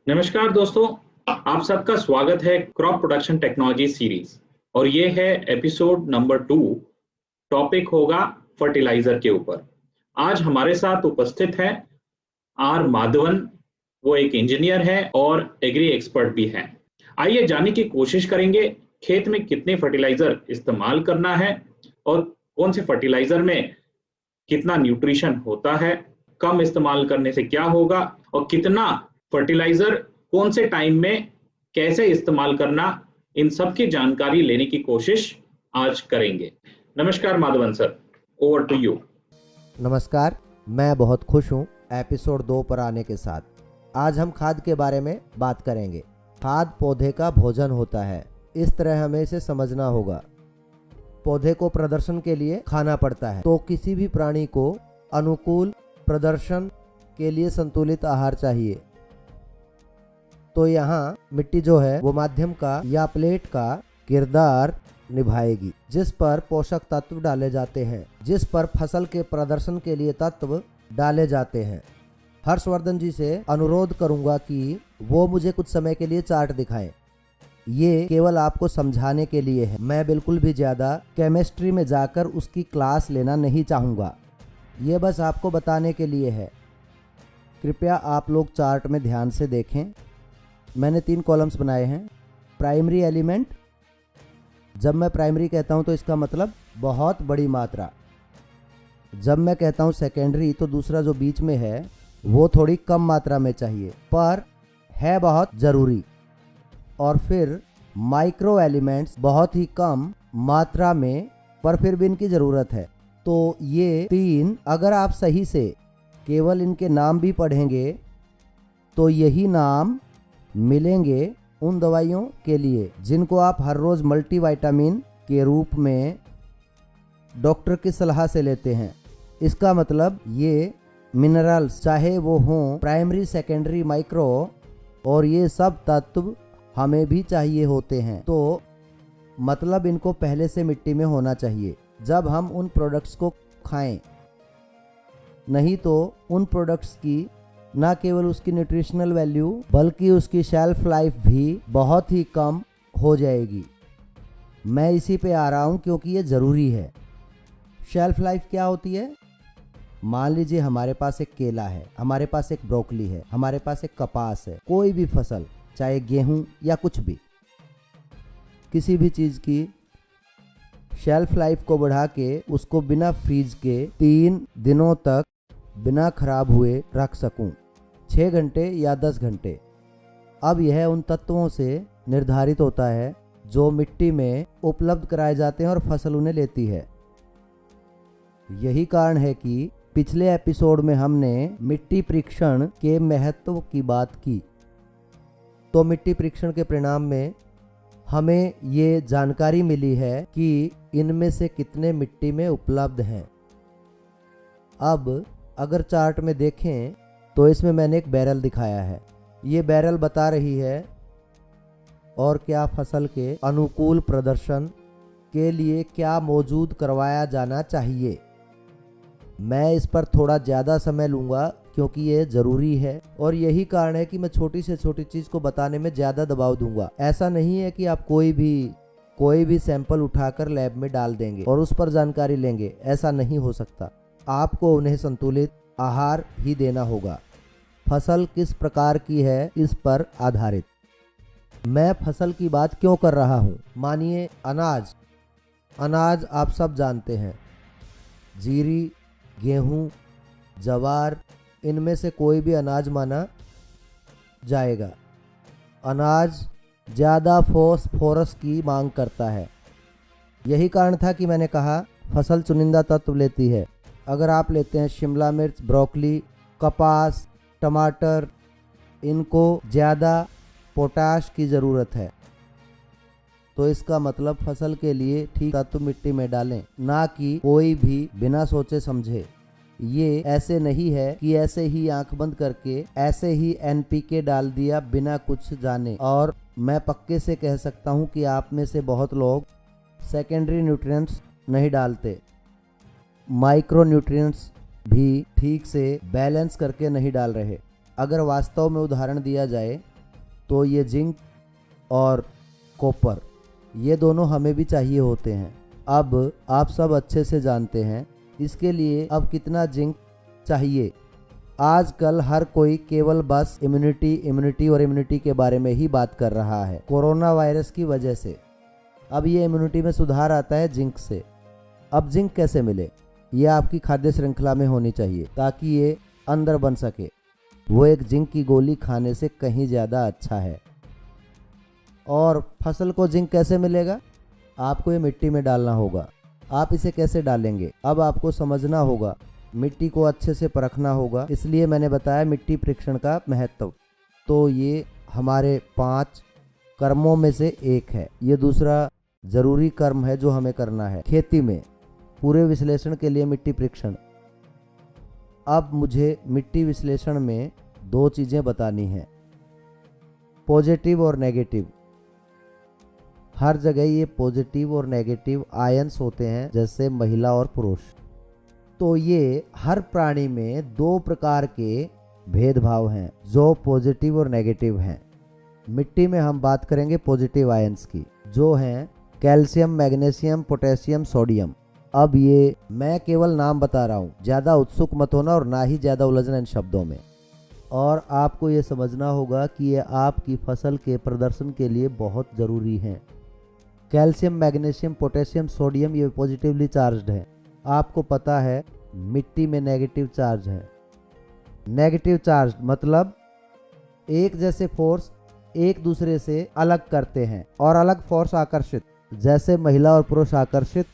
नमस्कार दोस्तों, आप सबका स्वागत है क्रॉप प्रोडक्शन टेक्नोलॉजी सीरीज। और ये है एपिसोड नंबर 2। टॉपिक होगा फर्टिलाइजर के ऊपर। आज हमारे साथ उपस्थित है आर माधवन। वो एक इंजीनियर है और एग्री एक्सपर्ट भी है। आइए जानने की कोशिश करेंगे खेत में कितने फर्टिलाइजर इस्तेमाल करना है और कौन से फर्टिलाइजर में कितना न्यूट्रिशन होता है, कम इस्तेमाल करने से क्या होगा और कितना फर्टिलाइजर कौन से टाइम में कैसे इस्तेमाल करना, इन सब की जानकारी लेने की कोशिश आज करेंगे। नमस्कार Madhavan sir, over to you. नमस्कार, मैं बहुत खुश हूँ एपिसोड 2 पर आने के साथ। आज हम खाद के बारे में बात करेंगे। खाद पौधे का भोजन होता है, इस तरह हमें इसे समझना होगा। पौधे को प्रदर्शन के लिए खाना पड़ता है, तो किसी भी प्राणी को अनुकूल प्रदर्शन के लिए संतुलित आहार चाहिए। तो यहाँ मिट्टी जो है वो माध्यम का या प्लेट का किरदार निभाएगी, जिस पर पोषक तत्व डाले जाते हैं, जिस पर फसल के प्रदर्शन के लिए तत्व डाले जाते हैं। हर्षवर्धन जी से अनुरोध करूंगा कि वो मुझे कुछ समय के लिए चार्ट दिखाएं। ये केवल आपको समझाने के लिए है, मैं बिल्कुल भी ज़्यादा केमिस्ट्री में जाकर उसकी क्लास लेना नहीं चाहूँगा। ये बस आपको बताने के लिए है। कृपया आप लोग चार्ट में ध्यान से देखें। मैंने 3 कॉलम्स बनाए हैं। प्राइमरी एलिमेंट, जब मैं प्राइमरी कहता हूँ तो इसका मतलब बहुत बड़ी मात्रा। जब मैं कहता हूँ सेकेंडरी, तो दूसरा जो बीच में है वो थोड़ी कम मात्रा में चाहिए पर है बहुत ज़रूरी। और फिर माइक्रो एलिमेंट्स, बहुत ही कम मात्रा में पर फिर भी इनकी ज़रूरत है। तो ये 3 अगर आप सही से केवल इनके नाम भी पढ़ेंगे तो यही नाम मिलेंगे उन दवाइयों के लिए जिनको आप हर रोज़ मल्टीविटामिन के रूप में डॉक्टर की सलाह से लेते हैं। इसका मतलब ये मिनरल्स, चाहे वो हों प्राइमरी, सेकेंडरी, माइक्रो, और ये सब तत्व हमें भी चाहिए होते हैं। तो मतलब इनको पहले से मिट्टी में होना चाहिए जब हम उन प्रोडक्ट्स को खाएं। नहीं तो उन प्रोडक्ट्स की न केवल उसकी न्यूट्रिशनल वैल्यू बल्कि उसकी शेल्फ लाइफ भी बहुत ही कम हो जाएगी। मैं इसी पे आ रहा हूँ क्योंकि ये ज़रूरी है। शेल्फ लाइफ क्या होती है? मान लीजिए हमारे पास एक केला है, हमारे पास एक ब्रोकली है, हमारे पास एक कपास है। कोई भी फसल, चाहे गेहूं या कुछ भी, किसी भी चीज़ की शेल्फ लाइफ को बढ़ा के उसको बिना फ्रीज के 3 दिनों तक बिना खराब हुए रख सकूं, 6 घंटे या 10 घंटे। अब यह उन तत्वों से निर्धारित होता है जो मिट्टी में उपलब्ध कराए जाते हैं और फसल उन्हें लेती है। यही कारण है कि पिछले एपिसोड में हमने मिट्टी परीक्षण के महत्व की बात की। तो मिट्टी परीक्षण के परिणाम में हमें ये जानकारी मिली है कि इनमें से कितने मिट्टी में उपलब्ध हैं। अब अगर चार्ट में देखें तो इसमें मैंने एक बैरल दिखाया है। ये बैरल बता रही है और क्या फसल के अनुकूल प्रदर्शन के लिए क्या मौजूद करवाया जाना चाहिए। मैं इस पर थोड़ा ज़्यादा समय लूँगा क्योंकि ये ज़रूरी है और यही कारण है कि मैं छोटी से छोटी चीज़ को बताने में ज़्यादा दबाव दूंगा। ऐसा नहीं है कि आप कोई भी सैंपल उठाकर लैब में डाल देंगे और उस पर जानकारी लेंगे, ऐसा नहीं हो सकता। आपको उन्हें संतुलित आहार ही देना होगा। फसल किस प्रकार की है इस पर आधारित। मैं फसल की बात क्यों कर रहा हूँ? मानिए अनाज आप सब जानते हैं, जीरी, गेहूँ, जवार, इनमें से कोई भी अनाज माना जाएगा। अनाज ज़्यादा फॉस्फोरस की मांग करता है। यही कारण था कि मैंने कहा फसल चुनिंदा तत्व लेती है। अगर आप लेते हैं शिमला मिर्च, ब्रोकली, कपास, टमाटर, इनको ज़्यादा पोटाश की ज़रूरत है। तो इसका मतलब फसल के लिए ठीक तत्व मिट्टी में डालें, ना कि कोई भी बिना सोचे समझे। ये ऐसे नहीं है कि ऐसे ही आंख बंद करके ऐसे ही एनपीके डाल दिया बिना कुछ जाने। और मैं पक्के से कह सकता हूँ कि आप में से बहुत लोग सेकेंडरी न्यूट्रिएंट्स नहीं डालते, माइक्रो न्यूट्रिएंट्स भी ठीक से बैलेंस करके नहीं डाल रहे। अगर वास्तव में उदाहरण दिया जाए तो ये जिंक और कॉपर ये दोनों हमें भी चाहिए होते हैं। अब आप सब अच्छे से जानते हैं इसके लिए अब कितना जिंक चाहिए। आजकल हर कोई केवल बस इम्यूनिटी के बारे में ही बात कर रहा है। कोरोना वायरस की वजह से अब ये इम्यूनिटी में सुधार आता है जिंक से। अब जिंक कैसे मिले? ये आपकी खाद्य श्रृंखला में होनी चाहिए ताकि ये अंदर बन सके। वो एक जिंक की गोली खाने से कहीं ज़्यादा अच्छा है। और फसल को जिंक कैसे मिलेगा? आपको ये मिट्टी में डालना होगा। आप इसे कैसे डालेंगे? अब आपको समझना होगा, मिट्टी को अच्छे से परखना होगा। इसलिए मैंने बताया मिट्टी परीक्षण का महत्व। तो ये हमारे 5 कर्मों में से एक है। ये दूसरा ज़रूरी कर्म है जो हमें करना है खेती में, पूरे विश्लेषण के लिए मिट्टी परीक्षण। अब मुझे मिट्टी विश्लेषण में 2 चीज़ें बतानी हैं, पॉजिटिव और नेगेटिव। हर जगह ये पॉजिटिव और नेगेटिव आयंस होते हैं, जैसे महिला और पुरुष। तो ये हर प्राणी में 2 प्रकार के भेदभाव हैं जो पॉजिटिव और नेगेटिव हैं। मिट्टी में हम बात करेंगे पॉजिटिव आयंस की, जो हैं कैल्शियम, मैग्नीशियम, पोटेशियम, सोडियम। अब ये मैं केवल नाम बता रहा हूँ, ज़्यादा उत्सुक मत होना और ना ही ज़्यादा उलझना इन शब्दों में। और आपको ये समझना होगा कि ये आपकी फसल के प्रदर्शन के लिए बहुत ज़रूरी हैं। कैल्शियम, मैग्नीशियम, पोटेशियम, सोडियम ये पॉजिटिवली चार्ज्ड है। आपको पता है मिट्टी में नेगेटिव चार्ज है। नेगेटिव चार्ज मतलब एक जैसे फोर्स एक दूसरे से अलग करते हैं और अलग फोर्स आकर्षित, जैसे महिला और पुरुष आकर्षित,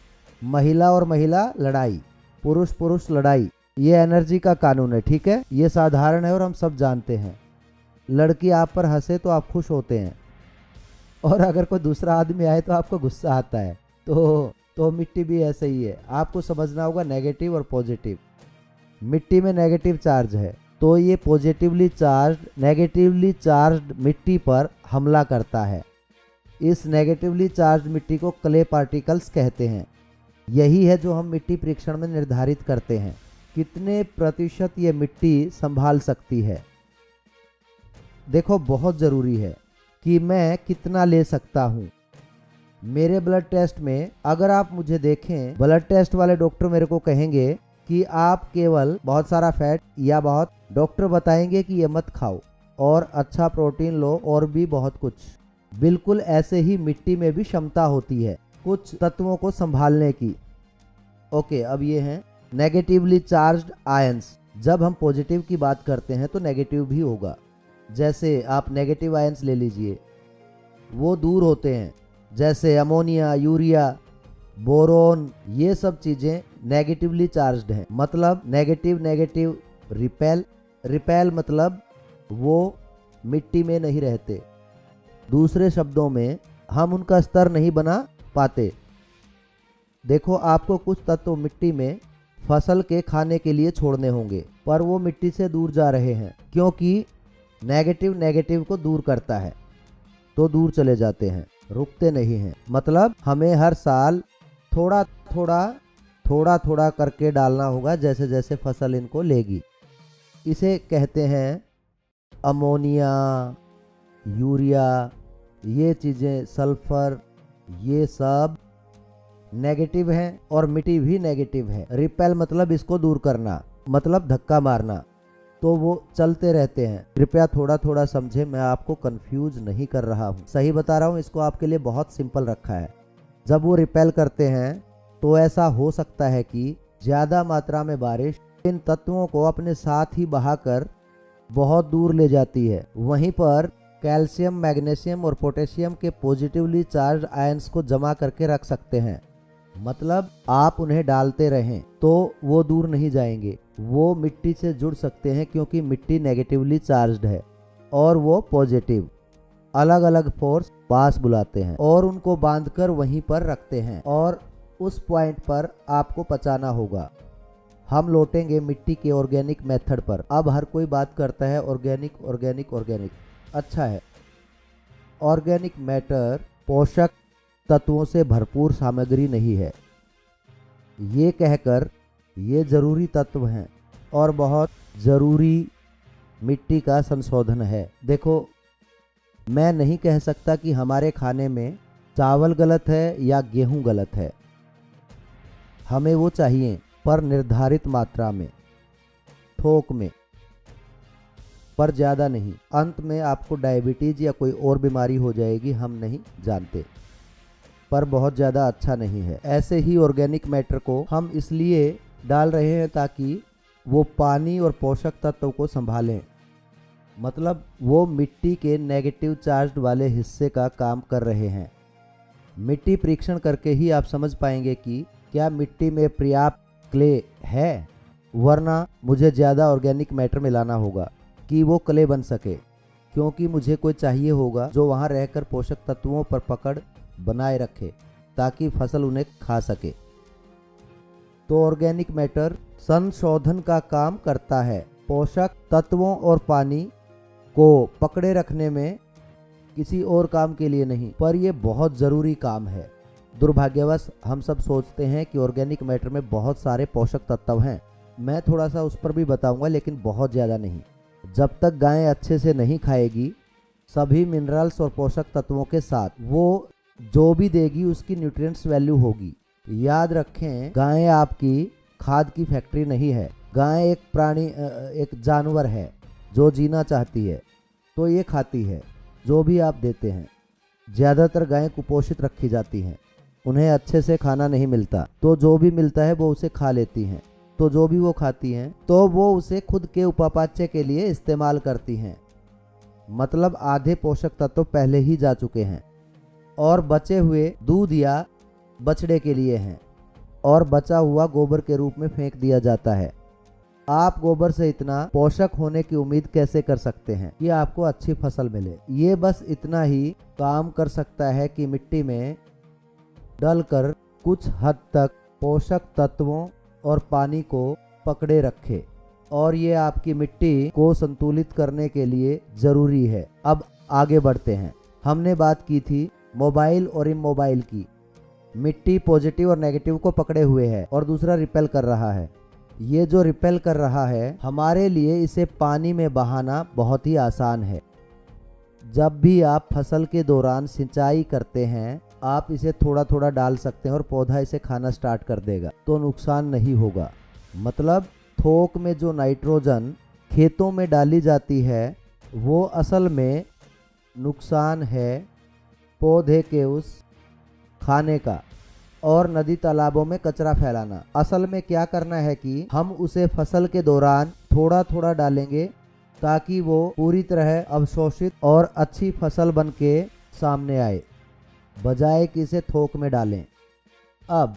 महिला और महिला लड़ाई, पुरुष पुरुष लड़ाई। ये एनर्जी का कानून है, ठीक है। ये साधारण है और हम सब जानते हैं। लड़की आप पर हंसे तो आप खुश होते हैं, और अगर कोई दूसरा आदमी आए तो आपको गुस्सा आता है। तो मिट्टी भी ऐसे ही है। आपको समझना होगा नेगेटिव और पॉजिटिव। मिट्टी में नेगेटिव चार्ज है तो ये पॉजिटिवली चार्ज्ड नेगेटिवली चार्ज्ड मिट्टी पर हमला करता है। इस नेगेटिवली चार्ज्ड मिट्टी को क्ले पार्टिकल्स कहते हैं। यही है जो हम मिट्टी परीक्षण में निर्धारित करते हैं, कितने प्रतिशत ये मिट्टी संभाल सकती है। देखो, बहुत ज़रूरी है कि मैं कितना ले सकता हूँ। मेरे ब्लड टेस्ट में अगर आप मुझे देखें, ब्लड टेस्ट वाले डॉक्टर मेरे को कहेंगे कि आप केवल बहुत सारा फैट या बहुत, डॉक्टर बताएंगे कि ये मत खाओ और अच्छा प्रोटीन लो और भी बहुत कुछ। बिल्कुल ऐसे ही मिट्टी में भी क्षमता होती है कुछ तत्वों को संभालने की। ओके, अब ये हैं नेगेटिवली चार्ज्ड आयंस। जब हम पॉजिटिव की बात करते हैं तो नेगेटिव भी होगा। जैसे आप नेगेटिव आयंस ले लीजिए, वो दूर होते हैं, जैसे अमोनिया, यूरिया, बोरोन, ये सब चीज़ें नेगेटिवली चार्ज्ड हैं। मतलब नेगेटिव रिपेल मतलब वो मिट्टी में नहीं रहते। दूसरे शब्दों में हम उनका स्तर नहीं बना पाते। देखो, आपको कुछ तत्व मिट्टी में फसल के खाने के लिए छोड़ने होंगे, पर वो मिट्टी से दूर जा रहे हैं क्योंकि नेगेटिव को दूर करता है, तो दूर चले जाते हैं, रुकते नहीं हैं। मतलब हमें हर साल थोड़ा थोड़ा करके डालना होगा, जैसे जैसे फसल इनको लेगी। इसे कहते हैं अमोनिया, यूरिया, ये चीज़ें, सल्फर, ये सब नेगेटिव हैं और मिट्टी भी नेगेटिव है। रिपेल मतलब इसको दूर करना, मतलब धक्का मारना, तो वो चलते रहते हैं। कृपया थोड़ा समझे, मैं आपको कंफ्यूज नहीं कर रहा हूँ, सही बता रहा हूँ। इसको आपके लिए बहुत सिंपल रखा है। जब वो रिपेल करते हैं तो ऐसा हो सकता है कि ज़्यादा मात्रा में बारिश इन तत्वों को अपने साथ ही बहाकर बहुत दूर ले जाती है। वहीं पर कैल्शियम, मैग्नीशियम और पोटेशियम के पॉजिटिवली चार्ज आयंस को जमा करके रख सकते हैं। मतलब आप उन्हें डालते रहें तो वो दूर नहीं जाएंगे, वो मिट्टी से जुड़ सकते हैं क्योंकि मिट्टी नेगेटिवली चार्ज्ड है और वो पॉजिटिव। अलग अलग फोर्स पास बुलाते हैं और उनको बांधकर वहीं पर रखते हैं और उस पॉइंट पर आपको पचाना होगा। हम लौटेंगे मिट्टी के ऑर्गेनिक मेथड पर। अब हर कोई बात करता है ऑर्गेनिक। अच्छा है, ऑर्गेनिक मैटर पोषक तत्वों से भरपूर सामग्री नहीं है, ये कहकर ये जरूरी तत्व हैं और बहुत ज़रूरी मिट्टी का संशोधन है। देखो, मैं नहीं कह सकता कि हमारे खाने में चावल गलत है या गेहूं गलत है। हमें वो चाहिए, पर निर्धारित मात्रा में, थोक में, पर ज़्यादा नहीं। अंत में आपको डायबिटीज़ या कोई और बीमारी हो जाएगी, हम नहीं जानते, पर बहुत ज़्यादा अच्छा नहीं है। ऐसे ही ऑर्गेनिक मैटर को हम इसलिए डाल रहे हैं ताकि वो पानी और पोषक तत्व को संभालें, मतलब वो मिट्टी के नेगेटिव चार्ज वाले हिस्से का काम कर रहे हैं। मिट्टी परीक्षण करके ही आप समझ पाएंगे कि क्या मिट्टी में पर्याप्त क्ले है, वरना मुझे ज़्यादा ऑर्गेनिक मैटर मिलाना होगा कि वो क्ले बन सके, क्योंकि मुझे कोई चाहिए होगा जो वहाँ रहकर पोषक तत्वों पर पकड़ बनाए रखे ताकि फसल उन्हें खा सके। तो ऑर्गेनिक मैटर संशोधन का काम करता है, पोषक तत्वों और पानी को पकड़े रखने में, किसी और काम के लिए नहीं, पर यह बहुत ज़रूरी काम है। दुर्भाग्यवश हम सब सोचते हैं कि ऑर्गेनिक मैटर में बहुत सारे पोषक तत्व हैं। मैं थोड़ा सा उस पर भी बताऊंगा, लेकिन बहुत ज़्यादा नहीं। जब तक गाय अच्छे से नहीं खाएगी सभी मिनरल्स और पोषक तत्वों के साथ, वो जो भी देगी उसकी न्यूट्रिएंट्स वैल्यू होगी। याद रखें, गाय आपकी खाद की फैक्ट्री नहीं है। गाय एक प्राणी, एक जानवर है जो जीना चाहती है, तो ये खाती है जो भी आप देते हैं। ज़्यादातर गायें कुपोषित रखी जाती हैं, उन्हें अच्छे से खाना नहीं मिलता, तो जो भी मिलता है वो उसे खा लेती हैं। तो जो भी वो खाती हैं तो वो उसे खुद के उपापाच्य के लिए इस्तेमाल करती हैं, मतलब आधे पोषक तत्व पहले ही जा चुके हैं और बचे हुए दूध या बछड़े के लिए हैं, और बचा हुआ गोबर के रूप में फेंक दिया जाता है। आप गोबर से इतना पोषक होने की उम्मीद कैसे कर सकते हैं कि आपको अच्छी फसल मिले? ये बस इतना ही काम कर सकता है कि मिट्टी में डलकर कुछ हद तक पोषक तत्वों और पानी को पकड़े रखे, और ये आपकी मिट्टी को संतुलित करने के लिए जरूरी है। अब आगे बढ़ते हैं। हमने बात की थी मोबाइल और इमोबाइल की। मिट्टी पॉजिटिव और नेगेटिव को पकड़े हुए है और दूसरा रिपेल कर रहा है। ये जो रिपेल कर रहा है, हमारे लिए इसे पानी में बहाना बहुत ही आसान है। जब भी आप फसल के दौरान सिंचाई करते हैं, आप इसे थोड़ा थोड़ा डाल सकते हैं और पौधा इसे खाना स्टार्ट कर देगा, तो नुकसान नहीं होगा। मतलब थोक में जो नाइट्रोजन खेतों में डाली जाती है, वो असल में नुकसान है पौधे के उस खाने का, और नदी तालाबों में कचरा फैलाना। असल में क्या करना है कि हम उसे फसल के दौरान थोड़ा थोड़ा डालेंगे ताकि वो पूरी तरह अवशोषित और अच्छी फसल बन के सामने आए, बजाय कि इसे थोक में डालें। अब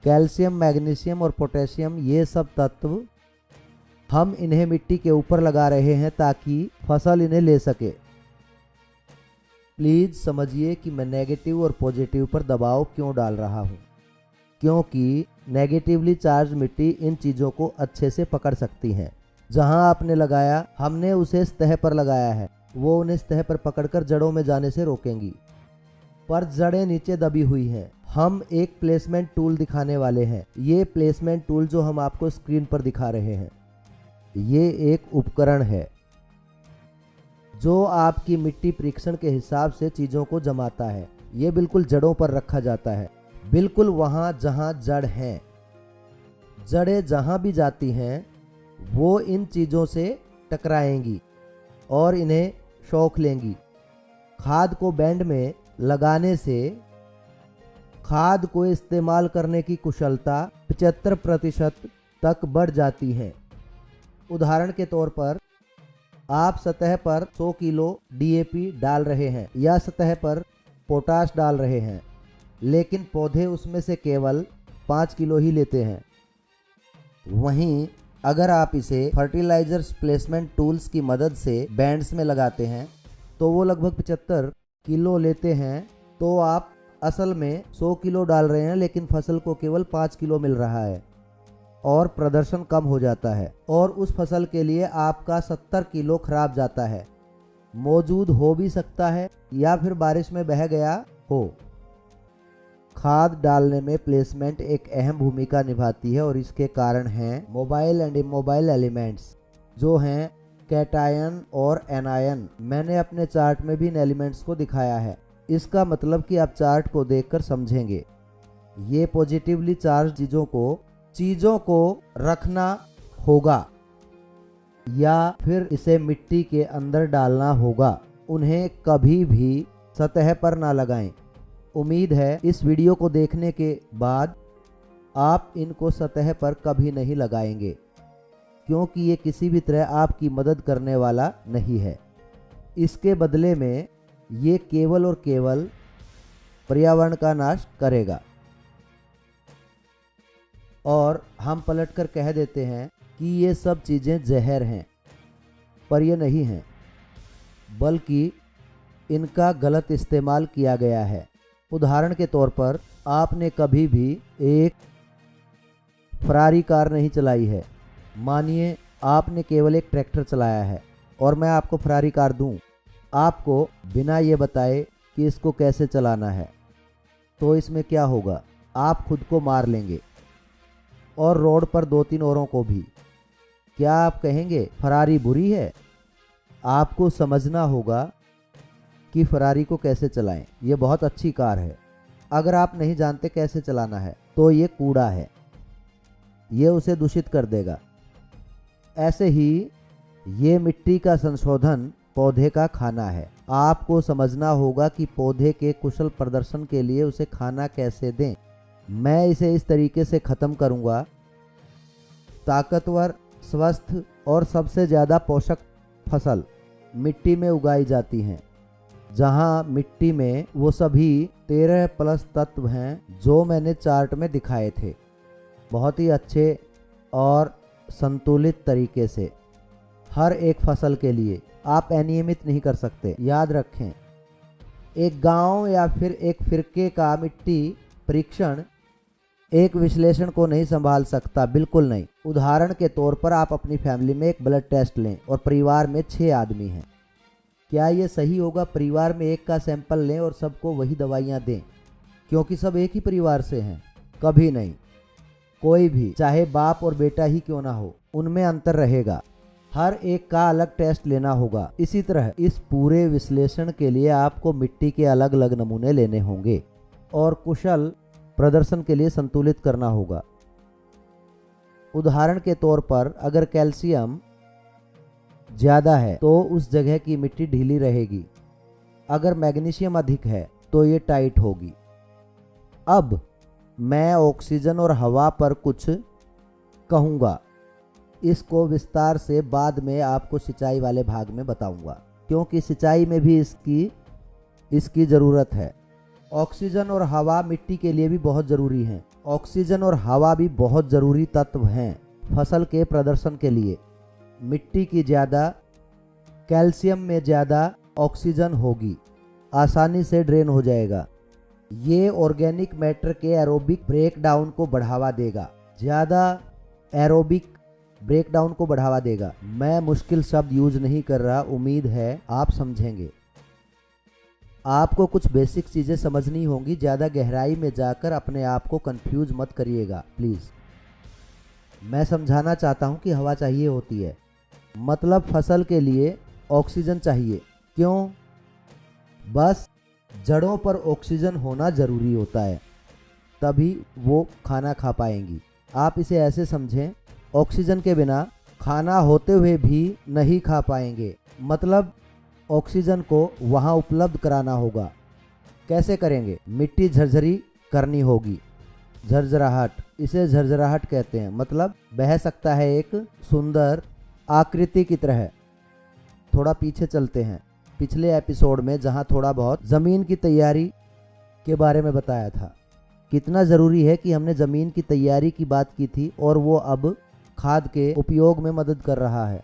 कैल्शियम, मैग्नीशियम और पोटेशियम, ये सब तत्व हम इन्हें मिट्टी के ऊपर लगा रहे हैं ताकि फसल इन्हें ले सके। प्लीज़ समझिए कि मैं नेगेटिव और पॉजिटिव पर दबाव क्यों डाल रहा हूँ, क्योंकि नेगेटिवली चार्ज मिट्टी इन चीज़ों को अच्छे से पकड़ सकती है। जहाँ आपने लगाया, हमने उसे सतह पर लगाया है, वो उन्हें सतह पर पकड़कर जड़ों में जाने से रोकेंगी, पर जड़ें नीचे दबी हुई हैं। हम एक प्लेसमेंट टूल दिखाने वाले हैं। ये प्लेसमेंट टूल जो हम आपको स्क्रीन पर दिखा रहे हैं, ये एक उपकरण है जो आपकी मिट्टी परीक्षण के हिसाब से चीज़ों को जमाता है। ये बिल्कुल जड़ों पर रखा जाता है, बिल्कुल वहाँ जहाँ जड़ हैं। जड़ें जहाँ भी जाती हैं वो इन चीज़ों से टकराएंगी और इन्हें शौक लेंगी। खाद को बैंड में लगाने से खाद को इस्तेमाल करने की कुशलता 75% तक बढ़ जाती है। उदाहरण के तौर पर, आप सतह पर 100 किलो DAP डाल रहे हैं या सतह पर पोटाश डाल रहे हैं, लेकिन पौधे उसमें से केवल 5 किलो ही लेते हैं। वहीं अगर आप इसे फर्टिलाइजर्स प्लेसमेंट टूल्स की मदद से बैंड्स में लगाते हैं तो वो लगभग 75 किलो लेते हैं। तो आप असल में 100 किलो डाल रहे हैं, लेकिन फसल को केवल 5 किलो मिल रहा है और प्रदर्शन कम हो जाता है, और उस फसल के लिए आपका 70 किलो खराब जाता है। मौजूद हो भी सकता है या फिर बारिश में बह गया हो। खाद डालने में प्लेसमेंट एक अहम भूमिका निभाती है, और इसके कारण हैं मोबाइल एंड इमोबाइल एलिमेंट्स, जो हैं कैटायन और एनायन मैंने अपने चार्ट में भी इन एलिमेंट्स को दिखाया है। इसका मतलब कि आप चार्ट को देखकर समझेंगे। ये पॉजिटिवली चार्ज चीज़ों को रखना होगा या फिर इसे मिट्टी के अंदर डालना होगा। उन्हें कभी भी सतह पर ना लगाएं। उम्मीद है इस वीडियो को देखने के बाद आप इनको सतह पर कभी नहीं लगाएंगे, क्योंकि ये किसी भी तरह आपकी मदद करने वाला नहीं है। इसके बदले में ये केवल और केवल पर्यावरण का नाश करेगा। और हम पलटकर कह देते हैं कि ये सब चीज़ें जहर हैं, पर ये नहीं हैं, बल्कि इनका गलत इस्तेमाल किया गया है। उदाहरण के तौर पर आपने कभी भी एक फरारी कार नहीं चलाई है। मानिए आपने केवल एक ट्रैक्टर चलाया है और मैं आपको फरारी कार दूं, आपको बिना ये बताए कि इसको कैसे चलाना है, तो इसमें क्या होगा? आप खुद को मार लेंगे और रोड पर 2-3 औरों को भी। क्या आप कहेंगे फरारी बुरी है? आपको समझना होगा कि फरारी को कैसे चलाएं। ये बहुत अच्छी कार है। अगर आप नहीं जानते कैसे चलाना है तो ये कूड़ा है, ये उसे दूषित कर देगा। ऐसे ही ये मिट्टी का संशोधन पौधे का खाना है। आपको समझना होगा कि पौधे के कुशल प्रदर्शन के लिए उसे खाना कैसे दें। मैं इसे इस तरीके से ख़त्म करूंगा। ताकतवर, स्वस्थ और सबसे ज़्यादा पोषक फसल मिट्टी में उगाई जाती हैं, जहां मिट्टी में वो सभी 13+ तत्व हैं जो मैंने चार्ट में दिखाए थे, बहुत ही अच्छे और संतुलित तरीके से। हर एक फसल के लिए आप अनियमित नहीं कर सकते। याद रखें, एक गांव या फिर एक फिरके का मिट्टी परीक्षण एक विश्लेषण को नहीं संभाल सकता, बिल्कुल नहीं। उदाहरण के तौर पर आप अपनी फैमिली में एक ब्लड टेस्ट लें और परिवार में 6 आदमी हैं। क्या ये सही होगा परिवार में एक का सैंपल लें और सबको वही दवाइयाँ दें, क्योंकि सब एक ही परिवार से हैं? कभी नहीं। कोई भी, चाहे बाप और बेटा ही क्यों ना हो, उनमें अंतर रहेगा। हर एक का अलग टेस्ट लेना होगा। इसी तरह इस पूरे विश्लेषण के लिए आपको मिट्टी के अलग अलग नमूने लेने होंगे और कुशल प्रदर्शन के लिए संतुलित करना होगा। उदाहरण के तौर पर अगर कैल्शियम ज़्यादा है तो उस जगह की मिट्टी ढीली रहेगी। अगर मैग्नीशियम अधिक है तो ये टाइट होगी। अब मैं ऑक्सीजन और हवा पर कुछ कहूँगा। इसको विस्तार से बाद में आपको सिंचाई वाले भाग में बताऊंगा, क्योंकि सिंचाई में भी इसकी ज़रूरत है। ऑक्सीजन और हवा मिट्टी के लिए भी बहुत ज़रूरी हैं। ऑक्सीजन और हवा भी बहुत ज़रूरी तत्व हैं फसल के प्रदर्शन के लिए। मिट्टी की ज़्यादा, कैल्शियम में ज़्यादा ऑक्सीजन होगी, आसानी से ड्रेन हो जाएगा। ये ऑर्गेनिक मैटर के एरोबिक ब्रेकडाउन को बढ़ावा देगा। ज़्यादा एरोबिक ब्रेकडाउन को बढ़ावा देगा। मैं मुश्किल शब्द यूज नहीं कर रहा, उम्मीद है आप समझेंगे। आपको कुछ बेसिक चीज़ें समझनी होंगी। ज़्यादा गहराई में जाकर अपने आप को कंफ्यूज मत करिएगा प्लीज़। मैं समझाना चाहता हूँ कि हवा चाहिए होती है, मतलब फसल के लिए ऑक्सीजन चाहिए। क्यों? बस जड़ों पर ऑक्सीजन होना ज़रूरी होता है, तभी वो खाना खा पाएंगी। आप इसे ऐसे समझें, ऑक्सीजन के बिना खाना होते हुए भी नहीं खा पाएंगे। मतलब ऑक्सीजन को वहाँ उपलब्ध कराना होगा। कैसे करेंगे? मिट्टी झरझरी करनी होगी। झरझराहट, इसे झरझराहट कहते हैं। मतलब बह सकता है एक सुंदर आकृति की तरह। थोड़ा पीछे चलते हैं, पिछले एपिसोड में जहाँ थोड़ा बहुत ज़मीन की तैयारी के बारे में बताया था। कितना ज़रूरी है कि हमने ज़मीन की तैयारी की बात की थी और वो अब खाद के उपयोग में मदद कर रहा है।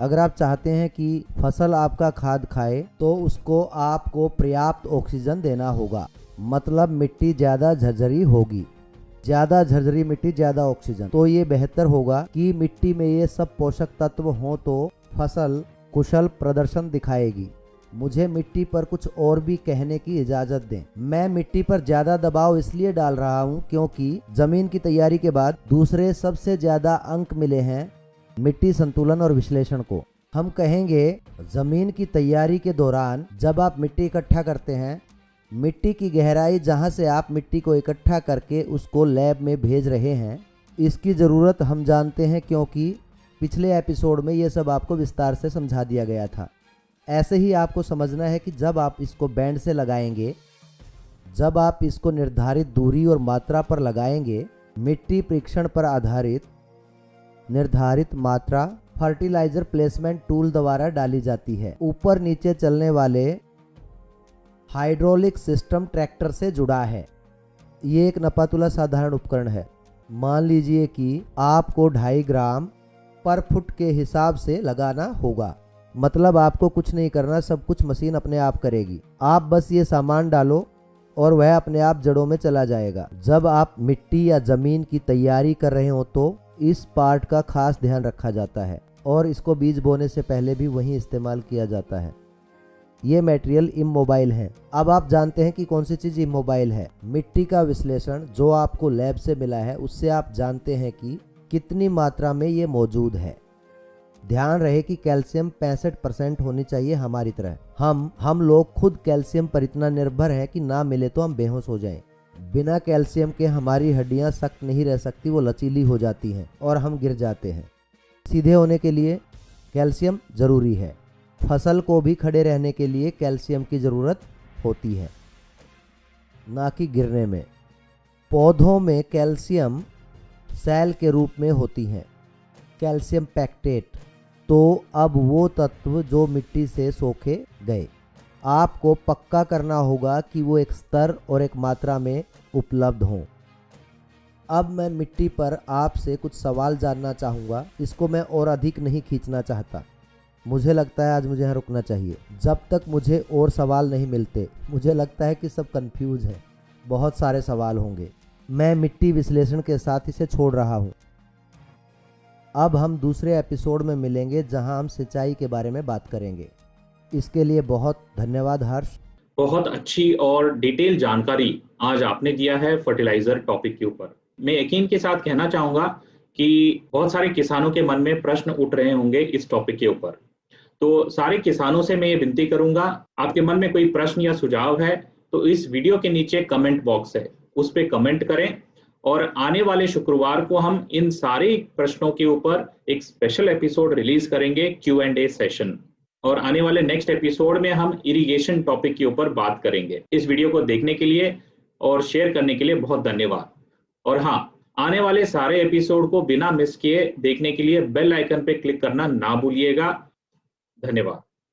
अगर आप चाहते हैं कि फसल आपका खाद खाए तो उसको आपको पर्याप्त ऑक्सीजन देना होगा। मतलब मिट्टी ज़्यादा झरझरी होगी। ज़्यादा झरझरी मिट्टी, ज़्यादा ऑक्सीजन, तो ये बेहतर होगा कि मिट्टी में ये सब पोषक तत्व हों तो फसल कुशल प्रदर्शन दिखाएगी। मुझे मिट्टी पर कुछ और भी कहने की इजाज़त दें। मैं मिट्टी पर ज़्यादा दबाव इसलिए डाल रहा हूँ क्योंकि ज़मीन की तैयारी के बाद दूसरे सबसे ज़्यादा अंक मिले हैं मिट्टी संतुलन और विश्लेषण को। हम कहेंगे जमीन की तैयारी के दौरान जब आप मिट्टी इकट्ठा करते हैं, मिट्टी की गहराई जहां से आप मिट्टी को इकट्ठा करके उसको लैब में भेज रहे हैं, इसकी ज़रूरत हम जानते हैं क्योंकि पिछले एपिसोड में ये सब आपको विस्तार से समझा दिया गया था। ऐसे ही आपको समझना है कि जब आप इसको बैंड से लगाएंगे, जब आप इसको निर्धारित दूरी और मात्रा पर लगाएंगे, मिट्टी परीक्षण पर आधारित निर्धारित मात्रा फर्टिलाइजर प्लेसमेंट टूल द्वारा डाली जाती है। ऊपर नीचे चलने वाले हाइड्रोलिक सिस्टम ट्रैक्टर से जुड़ा है। ये एक नपातुला साधारण उपकरण है। मान लीजिए कि आपको 2.5 ग्राम पर फुट के हिसाब से लगाना होगा। मतलब आपको कुछ नहीं करना, सब कुछ मशीन अपने आप करेगी। आप बस ये सामान डालो और वह अपने आप जड़ों में चला जाएगा। जब आप मिट्टी या ज़मीन की तैयारी कर रहे हो तो इस पार्ट का खास ध्यान रखा जाता है और इसको बीज बोने से पहले भी वहीं इस्तेमाल किया जाता है। ये मटेरियल इमोबाइल है। अब आप जानते हैं कि कौन सी चीज़ इमोबाइल है। मिट्टी का विश्लेषण जो आपको लैब से मिला है उससे आप जानते हैं कि कितनी मात्रा में ये मौजूद है। ध्यान रहे कि कैल्शियम 65% होनी चाहिए हमारी तरह। हम लोग खुद कैल्शियम पर इतना निर्भर हैं कि ना मिले तो हम बेहोश हो जाएं। बिना कैल्शियम के हमारी हड्डियां सख्त नहीं रह सकती, वो लचीली हो जाती हैं और हम गिर जाते हैं। सीधे होने के लिए कैल्शियम ज़रूरी है। फसल को भी खड़े रहने के लिए कैल्शियम की ज़रूरत होती है, ना कि गिरने में। पौधों में कैल्शियम सेल के रूप में होती हैं, कैल्शियम पैक्टेट। तो अब वो तत्व जो मिट्टी से सोखे गए, आपको पक्का करना होगा कि वो एक स्तर और एक मात्रा में उपलब्ध हों। अब मैं मिट्टी पर आपसे कुछ सवाल जानना चाहूँगा। इसको मैं और अधिक नहीं खींचना चाहता। मुझे लगता है आज मुझे यहाँ रुकना चाहिए जब तक मुझे और सवाल नहीं मिलते। मुझे लगता है कि सब कंफ्यूज है, बहुत सारे सवाल होंगे। मैं मिट्टी विश्लेषण के साथ इसे छोड़ रहा हूँ। अब हम दूसरे एपिसोड में मिलेंगे जहां हम सिंचाई के बारे में बात करेंगे। इसके लिए बहुत धन्यवाद हर्ष। बहुत अच्छी और डिटेल जानकारी आज आपने दिया है फर्टिलाइजर टॉपिक के ऊपर। मैं यकीन के साथ कहना चाहूँगा कि बहुत सारे किसानों के मन में प्रश्न उठ रहे होंगे इस टॉपिक के ऊपर। तो सारे किसानों से मैं ये विनती करूंगा, आपके मन में कोई प्रश्न या सुझाव है तो इस वीडियो के नीचे कमेंट बॉक्स है, उस पर कमेंट करें और आने वाले शुक्रवार को हम इन सारे प्रश्नों के ऊपर एक स्पेशल एपिसोड रिलीज करेंगे, Q&A सेशन। और आने वाले नेक्स्ट एपिसोड में हम इरिगेशन टॉपिक के ऊपर बात करेंगे। इस वीडियो को देखने के लिए और शेयर करने के लिए बहुत धन्यवाद। और हाँ, आने वाले सारे एपिसोड को बिना मिस किए देखने के लिए बेल आइकन पे क्लिक करना ना भूलिएगा। धन्यवाद।